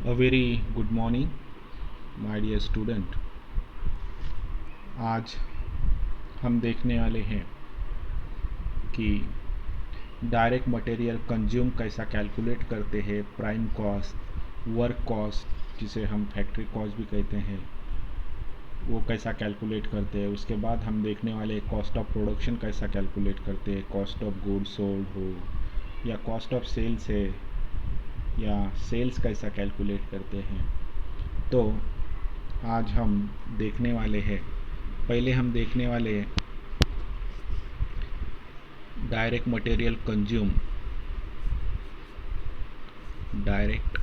A very good morning, my dear student. आज हम देखने वाले हैं कि डायरेक्ट मटेरियल कंज्यूम कैसा कैलकुलेट करते हैं, प्राइम कॉस्ट, वर्क कॉस्ट जिसे हम फैक्ट्री कॉस्ट भी कहते हैं, वो कैसा कैलकुलेट करते हैं। उसके बाद हम देखने वाले कॉस्ट ऑफ प्रोडक्शन कैसा कैलकुलेट करते हैं, कॉस्ट ऑफ गुड्स सोल्ड हो या कॉस्ट ऑफ सेल्स है या सेल्स कैसा कैलकुलेट करते हैं। तो आज हम देखने वाले हैं, पहले हम देखने वाले हैं direct material consume. Direct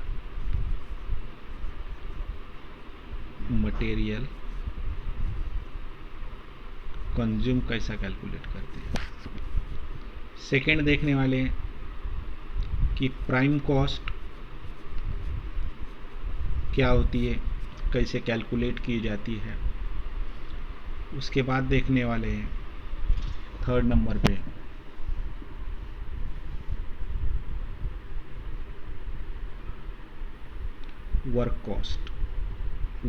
material consume कैसा कैलकुलेट करते हैं। सेकेंड देखने वाले हैं कि प्राइम कॉस्ट क्या होती है, कैसे कैलकुलेट की जाती है। उसके बाद देखने वाले हैं थर्ड नंबर पे work cost.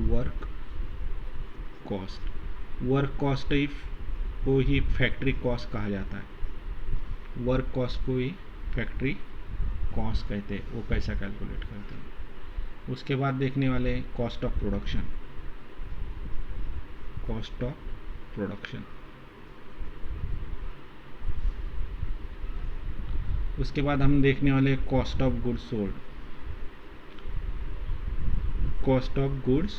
Work cost work cost को ही फैक्ट्री कॉस्ट कहा जाता है। वर्क कॉस्ट को ही फैक्ट्री कॉस्ट कहते हैं। वो कैसा कैलकुलेट करते हैं। उसके बाद देखने वाले हैं cost of production. Cost of production. उसके बाद हम देखने वाले हैं cost of goods sold. Cost of goods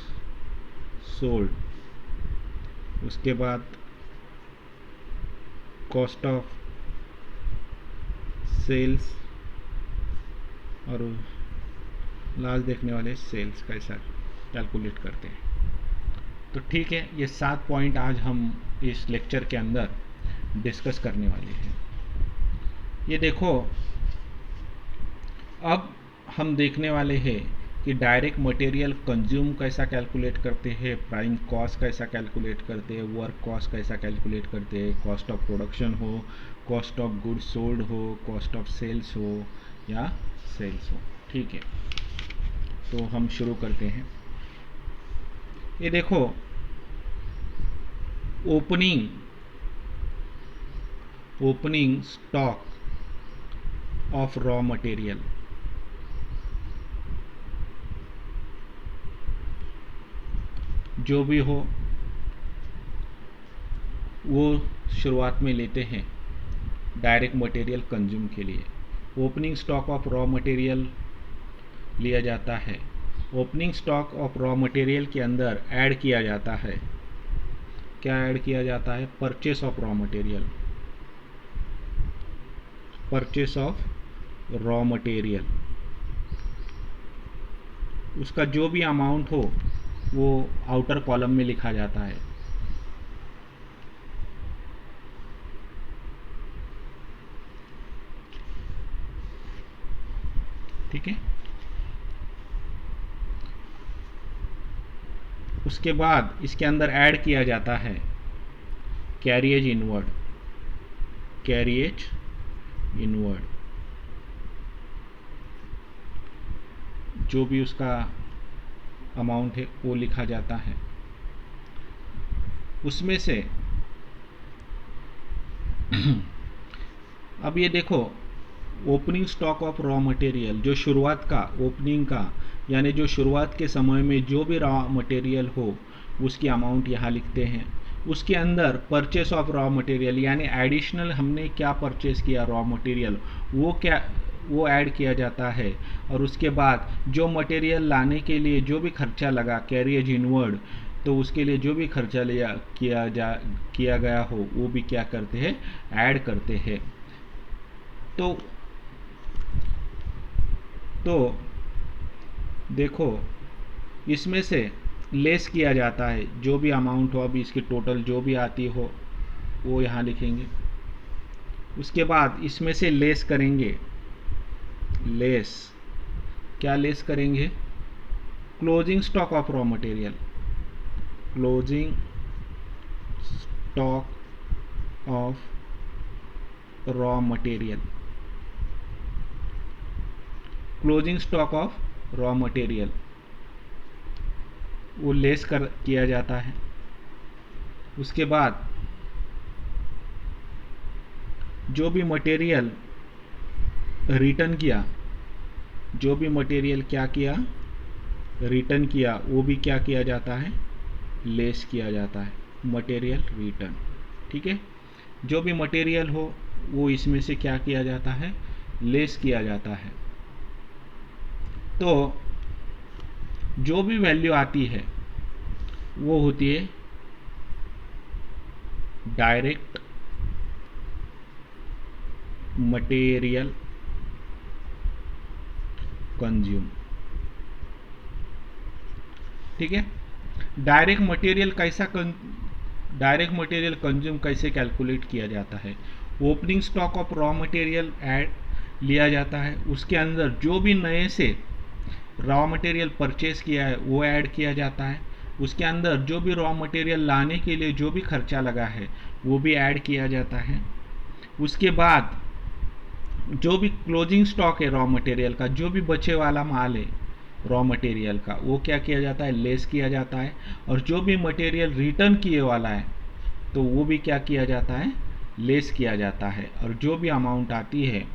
sold. उसके बाद कॉस्ट ऑफ सेल्स और लास्ट देखने वाले सेल्स कैसा कैलकुलेट करते हैं। तो ठीक है, ये 7 पॉइंट आज हम इस लेक्चर के अंदर डिस्कस करने वाले हैं। ये देखो, अब हम देखने वाले हैं कि डायरेक्ट मटेरियल कंज्यूम कैसा कैलकुलेट करते हैं, प्राइम कॉस्ट कैसा कैलकुलेट करते हैं, वर्क कॉस्ट कैसा कैलकुलेट करते हैं, कॉस्ट ऑफ प्रोडक्शन हो, कॉस्ट ऑफ गुड्स सोल्ड हो, कॉस्ट ऑफ सेल्स हो या सेल्स हो। ठीक है, तो हम शुरू करते हैं। ये देखो, opening stock of raw material. जो भी हो वो शुरुआत में लेते हैं डायरेक्ट मटेरियल कंज्यूम के लिए। Opening stock of raw material लिया जाता है। Opening stock of raw material के अंदर ऐड किया जाता है, क्या ऐड किया जाता है, purchase of raw material. Purchase of raw material, उसका जो भी अमाउंट हो वो आउटर कॉलम में लिखा जाता है। ठीक है, उसके बाद इसके अंदर ऐड किया जाता है कैरिएज इनवर्ड। कैरिएज इनवर्ड, जो भी उसका अमाउंट है वो लिखा जाता है। उसमें से अब ये देखो, opening stock of raw material, जो शुरुआत का, ओपनिंग का यानी जो शुरुआत के समय में जो भी रॉ मटेरियल हो उसकी अमाउंट यहाँ लिखते हैं। उसके अंदर परचेस ऑफ रॉ मटेरियल यानी एडिशनल हमने क्या परचेस किया रॉ मटेरियल, वो ऐड किया जाता है। और उसके बाद जो मटेरियल लाने के लिए जो भी खर्चा लगा, कैरिएज इनवर्ड, तो उसके लिए जो भी खर्चा किया गया हो वो भी क्या करते हैं, ऐड करते हैं। तो देखो, इसमें से लेस किया जाता है जो भी अमाउंट हो, अभी इसकी टोटल जो भी आती हो वो यहाँ लिखेंगे। उसके बाद इसमें से लेस करेंगे, लेस क्या लेस करेंगे, closing stock of raw material. Closing stock of raw material. Closing stock of raw material वो लेस किया जाता है। उसके बाद जो भी मटेरियल रिटर्न किया, जो भी मटेरियल क्या किया, रिटर्न किया, वो भी क्या किया जाता है, लेस किया जाता है, मटेरियल रिटर्न। ठीक है, जो भी मटेरियल हो वो इसमें से क्या किया जाता है, लेस किया जाता है। तो जो भी वैल्यू आती है वो होती है डायरेक्ट मटेरियल कंज्यूम। ठीक है, डायरेक्ट मटेरियल कंज्यूम कैसे कैलकुलेट किया जाता है। Opening stock of raw material add लिया जाता है, उसके अंदर जो भी नए से रॉ मटेरियल परचेज किया है वो ऐड किया जाता है, उसके अंदर जो भी रॉ मटेरियल लाने के लिए जो भी खर्चा लगा है वो भी ऐड किया जाता है। उसके बाद जो भी क्लोजिंग स्टॉक है रॉ मटेरियल का, जो भी बचे वाला माल है रॉ मटेरियल का, वो क्या किया जाता है, लेस किया जाता है। और जो भी मटेरियल रिटर्न किए वाला है तो वो भी क्या किया जाता है, लेस किया जाता है। और जो भी अमाउंट आती है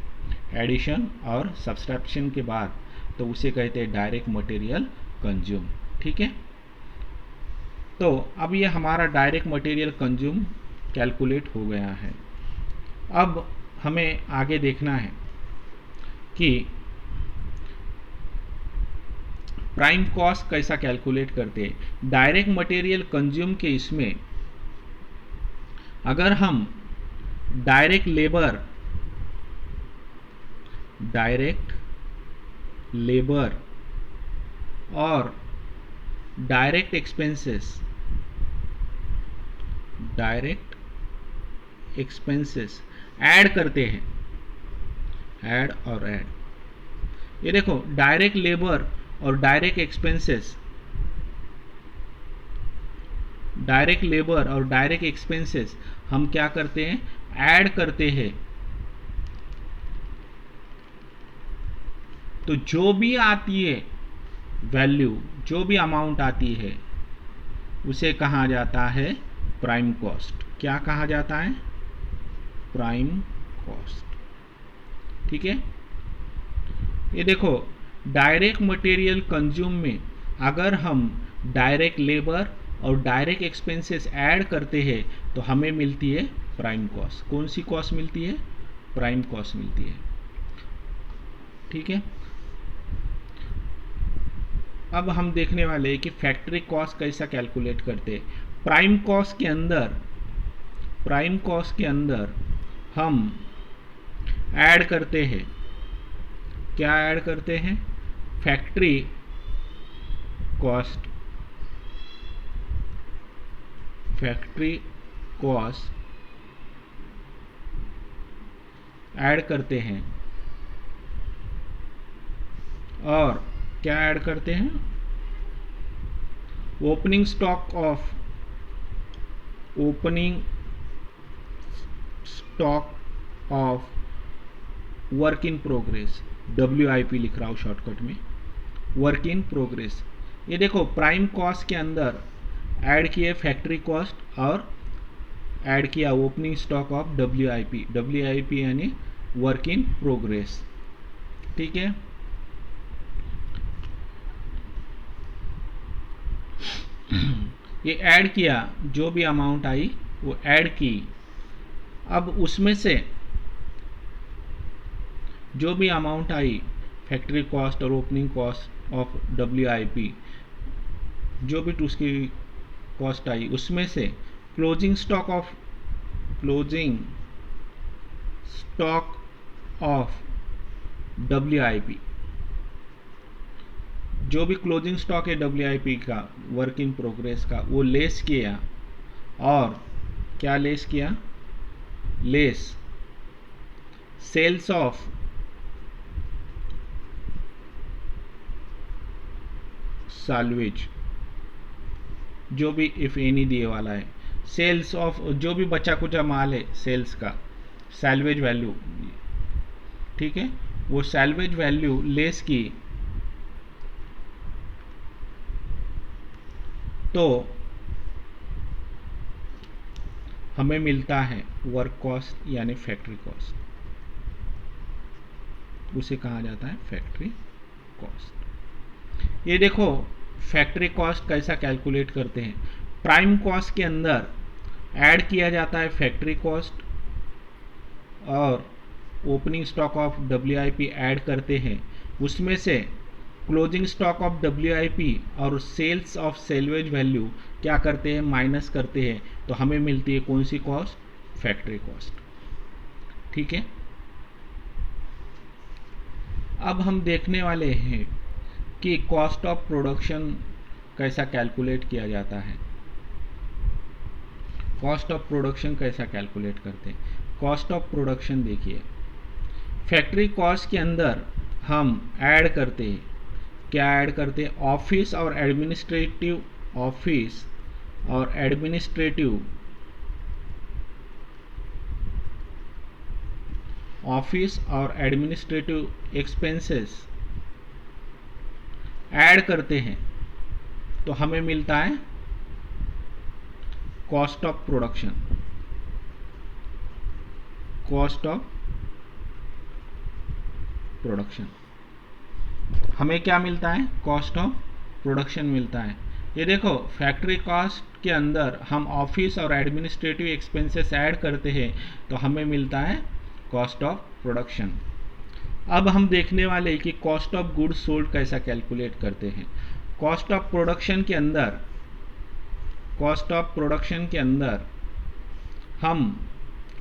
एडिशन और सब्सट्रैक्शन के बाद तो उसे कहते हैं डायरेक्ट मटेरियल कंज्यूम। ठीक है, तो अब ये हमारा डायरेक्ट मटेरियल कंज्यूम कैलकुलेट हो गया है। अब हमें आगे देखना है कि प्राइम कॉस्ट कैसा कैलकुलेट करते हैं। डायरेक्ट मटेरियल कंज्यूम के इसमें अगर हम डायरेक्ट लेबर और डायरेक्ट एक्सपेंसेस ऐड करते हैं, ऐड, ये देखो डायरेक्ट लेबर और डायरेक्ट एक्सपेंसेस हम क्या करते हैं, ऐड करते हैं। तो जो भी आती है वैल्यू, जो भी अमाउंट आती है उसे कहा जाता है प्राइम कॉस्ट। क्या कहा जाता है, प्राइम कॉस्ट। ठीक है, ये देखो डायरेक्ट मटेरियल कंज्यूम में अगर हम डायरेक्ट लेबर और डायरेक्ट एक्सपेंसेस ऐड करते हैं तो हमें मिलती है प्राइम कॉस्ट। कौन सी कॉस्ट मिलती है, प्राइम कॉस्ट मिलती है। ठीक है, अब हम देखने वाले हैं कि फैक्ट्री कॉस्ट कैसा कैलकुलेट करते हैं। प्राइम कॉस्ट के अंदर हम ऐड करते हैं, क्या ऐड करते हैं, फैक्ट्री कॉस्ट ऐड करते हैं। और क्या ऐड करते हैं, opening stock of work in progress, WIP लिख रहा हूँ शॉर्टकट में, वर्क इन प्रोग्रेस। ये देखो प्राइम कॉस्ट के अंदर ऐड किए फैक्ट्री कॉस्ट और ऐड किया ओपनिंग स्टॉक ऑफ WIP यानी वर्क इन प्रोग्रेस। ठीक है, ये ऐड किया, जो भी अमाउंट आई वो ऐड की। अब उसमें से जो भी अमाउंट आई फैक्ट्री कॉस्ट और ओपनिंग कॉस्ट ऑफ WIP, जो भी उसकी कॉस्ट आई उसमें से क्लोजिंग स्टॉक ऑफ WIP, जो भी क्लोजिंग स्टॉक है WIP का, वर्क इन प्रोग्रेस का, वो लेस किया। और क्या लेस किया, सेल्स ऑफ साल्वेज, जो भी इफ एनी दिए वाला है, सेल्स ऑफ जो भी बचा कुचा माल है सेल्स का, सैल्वेज वैल्यू। ठीक है, वो सैल्वेज वैल्यू लेस की तो हमें मिलता है वर्क कॉस्ट यानी फैक्ट्री कॉस्ट, उसे कहा जाता है फैक्ट्री कॉस्ट। ये देखो फैक्ट्री कॉस्ट कैसा कैलकुलेट करते हैं। प्राइम कॉस्ट के अंदर ऐड किया जाता है फैक्ट्री कॉस्ट और opening stock of WIP add करते हैं, उसमें से क्लोजिंग स्टॉक ऑफ WIP और सेल्स ऑफ सेल्वेज वैल्यू क्या करते हैं, माइनस करते हैं, तो हमें मिलती है कौन सी कॉस्ट, फैक्ट्री कॉस्ट। ठीक है, अब हम देखने वाले हैं कि कॉस्ट ऑफ प्रोडक्शन कैसा कैलकुलेट किया जाता है। कॉस्ट ऑफ प्रोडक्शन कैसा कैलकुलेट करते हैं। कॉस्ट ऑफ प्रोडक्शन देखिए, फैक्ट्री कॉस्ट के अंदर हम ऐड करते हैं, क्या ऐड करते हैं, ऑफिस और एडमिनिस्ट्रेटिव एक्सपेंसेस ऐड करते हैं, तो हमें मिलता है cost of production. Cost of production हमें क्या मिलता है, कॉस्ट ऑफ प्रोडक्शन मिलता है। ये देखो फैक्ट्री कॉस्ट के अंदर हम ऑफिस और एडमिनिस्ट्रेटिव एक्सपेंसेस ऐड करते हैं, तो हमें मिलता है कॉस्ट ऑफ प्रोडक्शन। अब हम देखने वाले हैं कि कॉस्ट ऑफ गुड्स सोल्ड कैसा कैलकुलेट करते हैं। कॉस्ट ऑफ प्रोडक्शन के अंदर हम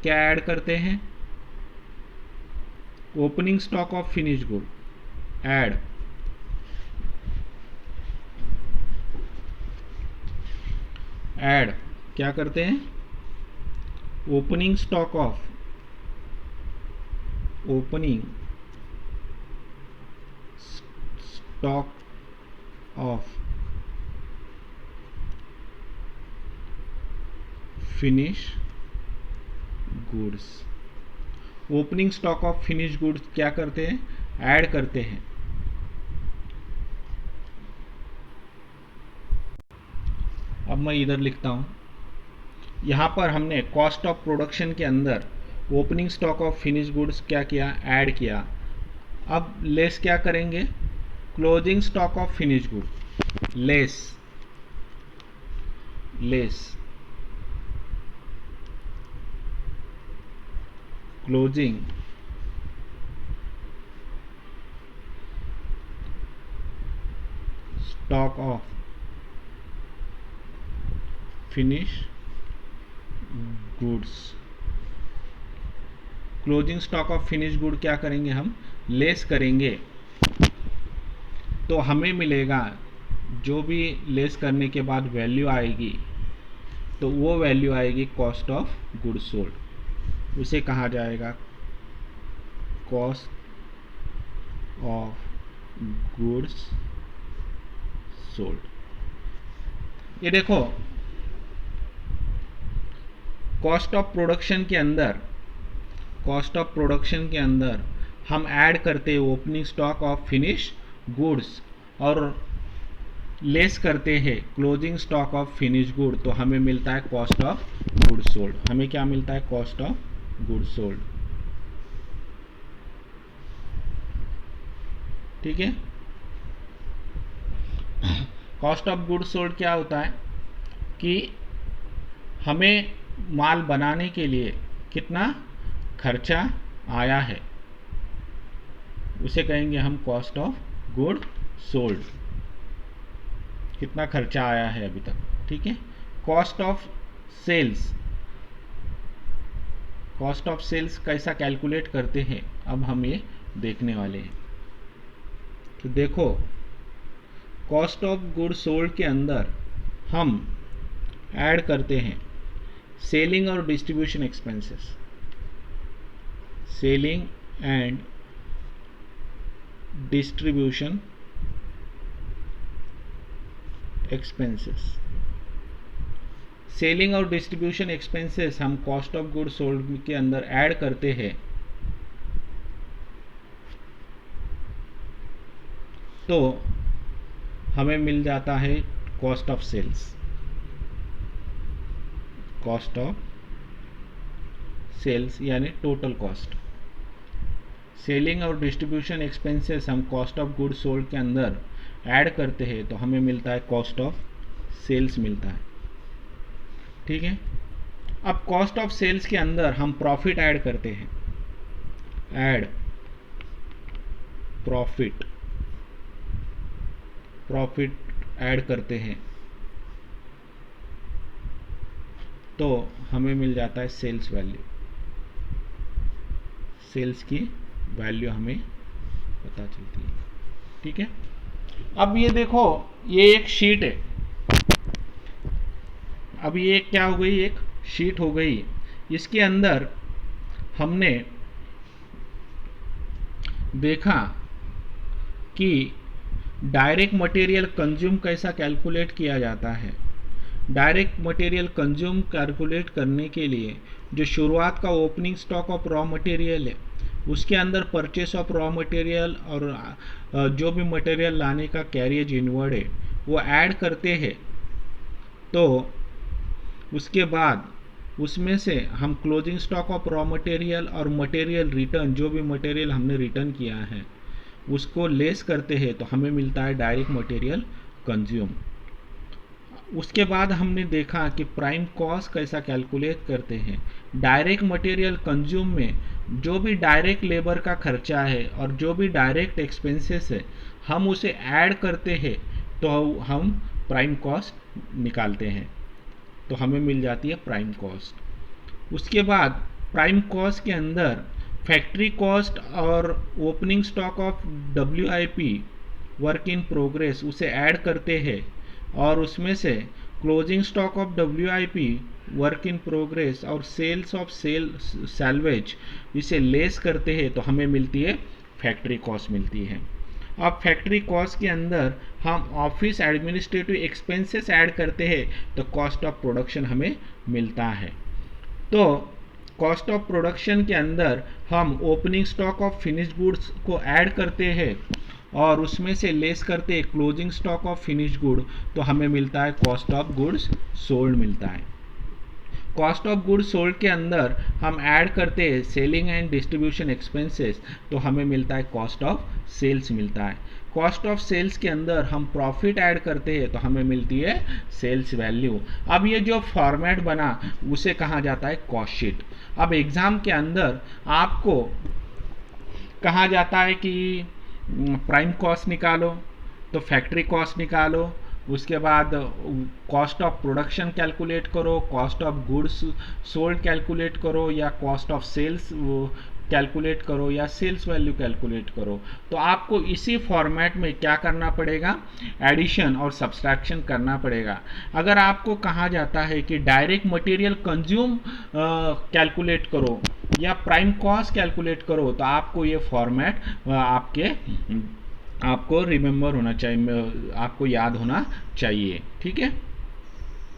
क्या ऐड करते हैं, opening stock of finish good add क्या करते हैं, opening stock of finish goods. Opening stock of finish goods क्या करते हैं, ऐड करते हैं। अब मैं इधर लिखता हूं, यहां पर हमने कॉस्ट ऑफ प्रोडक्शन के अंदर opening stock of finish goods क्या किया, ऐड किया। अब लेस क्या करेंगे, closing stock of finish good, less closing stock of finish goods. Closing stock of finish good क्या करेंगे, हम लेस करेंगे, तो हमें मिलेगा जो भी लेस करने के बाद वैल्यू आएगी, तो वो वैल्यू आएगी कॉस्ट ऑफ गुड्स सोल्ड, उसे कहा जाएगा कॉस्ट ऑफ गुड्स सोल्ड। ये देखो कॉस्ट ऑफ प्रोडक्शन के अंदर हम ऐड करते हैं opening stock of finish goods और लेस करते हैं closing stock of finish good, तो हमें मिलता है कॉस्ट ऑफ गुड्स सोल्ड। हमें क्या मिलता है, कॉस्ट ऑफ गुड्स सोल्ड। ठीक है, कॉस्ट ऑफ गुड्स सोल्ड क्या होता है कि हमें माल बनाने के लिए कितना खर्चा आया है, उसे कहेंगे हम कॉस्ट ऑफ गुड सोल्ड, कितना खर्चा आया है अभी तक। ठीक है, कॉस्ट ऑफ सेल्स कैसा कैलकुलेट करते हैं, अब हम ये देखने वाले हैं। तो देखो कॉस्ट ऑफ गुड सोल्ड के अंदर हम ऐड करते हैं सेलिंग और distribution expenses, selling and distribution expenses. Selling और डिस्ट्रीब्यूशन एक्सपेंसेस हम कॉस्ट ऑफ गुड सोल्ड के अंदर ऐड करते हैं, तो हमें मिल जाता है cost of sales. Cost of sales यानी टोटल कॉस्ट। सेलिंग और डिस्ट्रीब्यूशन एक्सपेंसेस हम कॉस्ट ऑफ गुड्स सोल्ड के अंदर ऐड करते हैं तो हमें मिलता है कॉस्ट ऑफ सेल्स मिलता है। ठीक है, अब कॉस्ट ऑफ सेल्स के अंदर हम प्रॉफिट ऐड करते हैं, ऐड प्रॉफिट ऐड करते हैं तो हमें मिल जाता है सेल्स वैल्यू। सेल्स की वैल्यू हमें पता चलती है। ठीक है, अब ये देखो, ये एक शीट है। अब ये क्या हो गई, एक शीट हो गई। इसके अंदर हमने देखा कि डायरेक्ट मटेरियल कंज्यूम कैसा कैलकुलेट किया जाता है। डायरेक्ट मटेरियल कंज्यूम कैलकुलेट करने के लिए जो शुरुआत का opening stock of raw material है उसके अंदर परचेस ऑफ रॉ मटेरियल और जो भी मटेरियल लाने का कैरियज इनवर्ड है वो ऐड करते हैं। तो उसके बाद उसमें से हम closing stock of raw material और मटेरियल रिटर्न, जो भी मटेरियल हमने रिटर्न किया है उसको लेस करते हैं तो हमें मिलता है डायरेक्ट मटेरियल कंज्यूम। उसके बाद हमने देखा कि प्राइम कॉस्ट कैसा कैलकुलेट करते हैं। डायरेक्ट मटेरियल कंज्यूम में जो भी डायरेक्ट लेबर का खर्चा है और जो भी डायरेक्ट एक्सपेंसेस है हम उसे ऐड करते हैं तो हम प्राइम कॉस्ट निकालते हैं, तो हमें मिल जाती है प्राइम कॉस्ट। उसके बाद प्राइम कॉस्ट के अंदर फैक्ट्री कॉस्ट और opening stock of WIP work in progress उसे ऐड करते हैं और उसमें से closing stock of WIP work in progress और सेल्स ऑफ सैल्वेज इसे लेस करते हैं तो हमें मिलती है फैक्ट्री कॉस्ट मिलती है। अब फैक्ट्री कॉस्ट के अंदर हम ऑफिस एडमिनिस्ट्रेटिव एक्सपेंसेस ऐड करते हैं तो कॉस्ट ऑफ प्रोडक्शन हमें मिलता है। तो कॉस्ट ऑफ प्रोडक्शन के अंदर हम opening stock of finished goods को ऐड करते हैं और उसमें से लेस करते हैं closing stock of finished good तो हमें मिलता है कॉस्ट ऑफ गुड्स सोल्ड मिलता है। कॉस्ट ऑफ गुड्स सोल्ड के अंदर हम ऐड करते हैं सेलिंग एंड डिस्ट्रीब्यूशन एक्सपेंसेस तो हमें मिलता है कॉस्ट ऑफ सेल्स मिलता है। कॉस्ट ऑफ सेल्स के अंदर हम प्रॉफिट ऐड करते हैं तो हमें मिलती है सेल्स वैल्यू। अब ये जो फॉर्मेट बना उसे कहा जाता है कॉस्ट शीट। अब एग्जाम के अंदर आपको कहा जाता है कि प्राइम कॉस्ट निकालो तो फैक्ट्री कॉस्ट निकालो, उसके बाद कॉस्ट ऑफ प्रोडक्शन कैलकुलेट करो, cost of goods sold calculate करो या कॉस्ट ऑफ सेल्स कैलकुलेट करो या सेल्स वैल्यू कैलकुलेट करो। तो आपको इसी फॉर्मेट में क्या करना पड़ेगा, एडिशन और सब्सट्रैक्शन करना पड़ेगा। अगर आपको कहा जाता है कि डायरेक्ट मटेरियल कंज्यूम कैलकुलेट करो या प्राइम कॉस्ट कैलकुलेट करो तो आपको ये फॉर्मेट आपको रिमेंबर होना चाहिए, आपको याद होना चाहिए। ठीक है,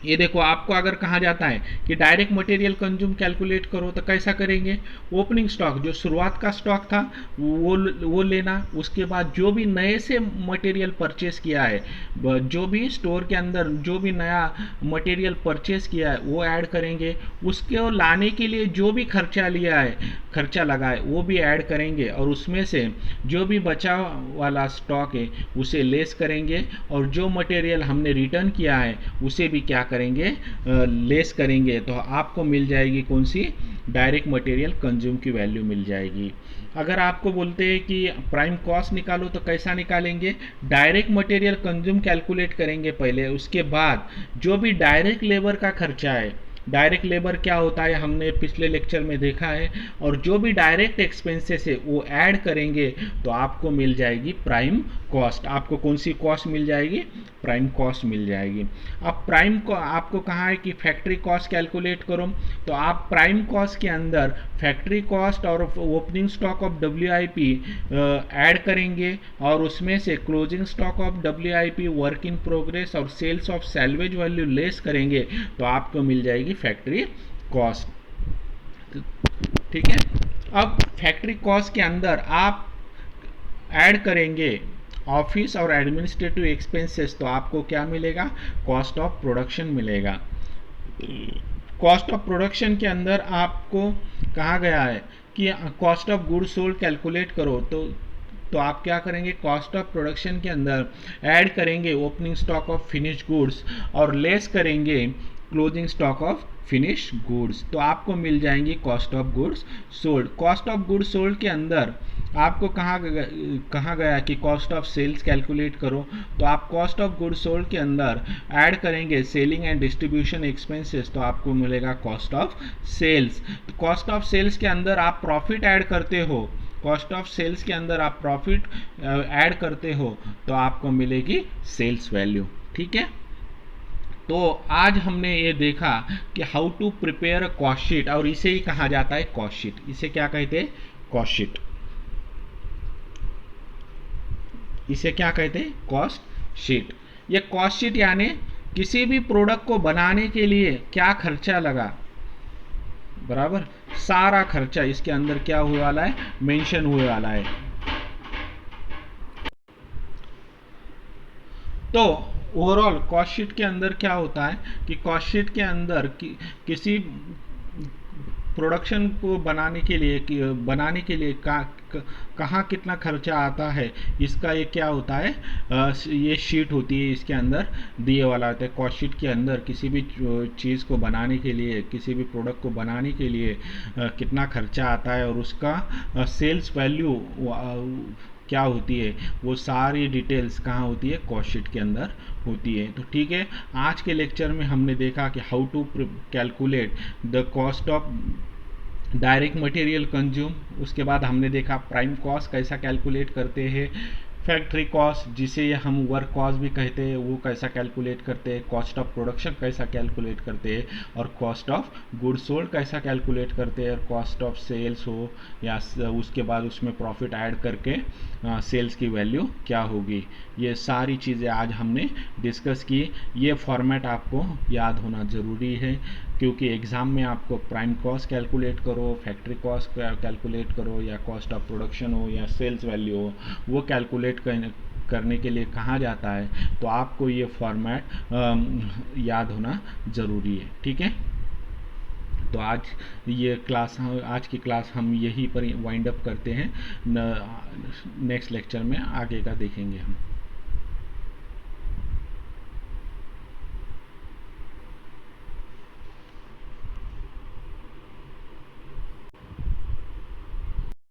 ये देखो, आपको अगर कहा जाता है कि डायरेक्ट मटेरियल कंज्यूम कैलकुलेट करो तो कैसा करेंगे, ओपनिंग स्टॉक जो शुरुआत का स्टॉक था वो लेना, उसके बाद जो भी नए से मटेरियल परचेस किया है, जो भी स्टोर के अंदर जो भी नया मटेरियल परचेस किया है वो ऐड करेंगे, उसके लाने के लिए जो भी खर्चा लगा है वो भी ऐड करेंगे और उसमें से जो भी बचा वाला स्टॉक है उसे लेस करेंगे और जो मटेरियल हमने रिटर्न किया है उसे भी क्या करेंगे, लेस करेंगे। तो आपको मिल जाएगी कौन सी, डायरेक्ट मटेरियल कंज्यूम की वैल्यू मिल जाएगी। अगर आपको बोलते हैं कि प्राइम कॉस्ट निकालो तो कैसा निकालेंगे, डायरेक्ट मटेरियल कंज्यूम कैलकुलेट करेंगे पहले, उसके बाद जो भी डायरेक्ट लेबर का खर्चा है, डायरेक्ट लेबर क्या होता है हमने पिछले लेक्चर में देखा है, और जो भी डायरेक्ट एक्सपेंसेस है वो ऐड करेंगे तो आपको मिल जाएगी प्राइम कॉस्ट। आपको कौन सी कॉस्ट मिल जाएगी, प्राइम कॉस्ट मिल जाएगी। अब प्राइम को आपको कहा है कि फैक्ट्री कॉस्ट कैलकुलेट करो, तो आप प्राइम कॉस्ट के अंदर फैक्ट्री कॉस्ट और opening stock of WIP add करेंगे और उसमें से closing stock of WIP work in progress और sales of salvage value less करेंगे तो आपको मिल जाएगी फैक्ट्री कॉस्ट। ठीक है, अब फैक्ट्री कॉस्ट के अंदर आप ऐड करेंगे ऑफिस और एडमिनिस्ट्रेटिव एक्सपेंसेस तो आपको क्या मिलेगा, कॉस्ट ऑफ प्रोडक्शन मिलेगा। कॉस्ट ऑफ प्रोडक्शन के अंदर आपको कहा गया है कि cost of goods sold calculate करो, तो आप क्या करेंगे, कॉस्ट ऑफ प्रोडक्शन के अंदर ऐड करेंगे opening stock of finish goods और लेस करेंगे closing stock of finish goods, तो आपको मिल जाएंगी cost of goods sold. Cost of goods sold के अंदर आपको कहा गया कि कॉस्ट ऑफ सेल्स कैलकुलेट करो, तो आप कॉस्ट ऑफ गुड्स सोल्ड के अंदर ऐड करेंगे सेलिंग एंड डिस्ट्रीब्यूशन एक्सपेंसेस, तो आपको मिलेगा कॉस्ट ऑफ सेल्स। तो कॉस्ट ऑफ सेल्स के अंदर आप प्रॉफिट ऐड करते हो, कॉस्ट ऑफ सेल्स के अंदर आप प्रॉफिट ऐड करते हो तो आपको मिलेगी सेल्स वैल्यू। ठीक है, तो आज हमने ये देखा कि how to prepare a cost sheet, और इसे ही कहा जाता है कॉस्ट शीट। इसे क्या कहते हैं, कॉस्ट शीट। इसे क्या कहते हैं, कॉस्ट शीट। ये कॉस्ट शीट यानी किसी भी प्रोडक्ट को बनाने के लिए क्या खर्चा लगा, बराबर सारा खर्चा इसके अंदर क्या हुए वाला है, मेंशन हुए वाला है। तो ओवरऑल कॉस्ट शीट के अंदर क्या होता है कि कॉस्ट शीट के अंदर किसी प्रोडक्शन को बनाने के लिए कहाँ कितना खर्चा आता है, इसका ये क्या होता है, ये शीट होती है, इसके अंदर दिए वाला होता है। कॉस्ट शीट के अंदर किसी भी चीज़ को बनाने के लिए, किसी भी प्रोडक्ट को बनाने के लिए कितना खर्चा आता है और उसका सेल्स वैल्यू क्या होती है, वो सारी डिटेल्स कहाँ होती है, कॉस्ट शीट के अंदर होती है। तो ठीक है, आज के लेक्चर में हमने देखा कि how to calculate the cost of direct material consume, उसके बाद हमने देखा प्राइम कॉस्ट कैसा कैलकुलेट करते हैं, फैक्ट्री कॉस्ट जिसे हम वर्क कॉस्ट भी कहते हैं वो कैसा कैलकुलेट करते हैं, कॉस्ट ऑफ प्रोडक्शन कैसा कैलकुलेट करते हैं, और कॉस्ट ऑफ गुड्स सोल्ड कैसा कैलकुलेट करते हैं, और कॉस्ट ऑफ सेल्स हो या उसके बाद उसमें प्रॉफिट ऐड करके सेल्स की वैल्यू क्या होगी, ये सारी चीज़ें आज हमने डिस्कस की। ये फॉर्मेट आपको याद होना ज़रूरी है, क्योंकि एग्ज़ाम में आपको प्राइम कॉस्ट कैलकुलेट करो, फैक्ट्री कॉस्ट कैलकुलेट करो, या कॉस्ट ऑफ प्रोडक्शन हो या सेल्स वैल्यू हो, वो कैलकुलेट करने के लिए कहा जाता है, तो आपको ये फॉर्मेट याद होना ज़रूरी है। ठीक है, तो आज की क्लास हम यहीं पर वाइंड अप करते हैं। नेक्स्ट लेक्चर में आगे का देखेंगे हम।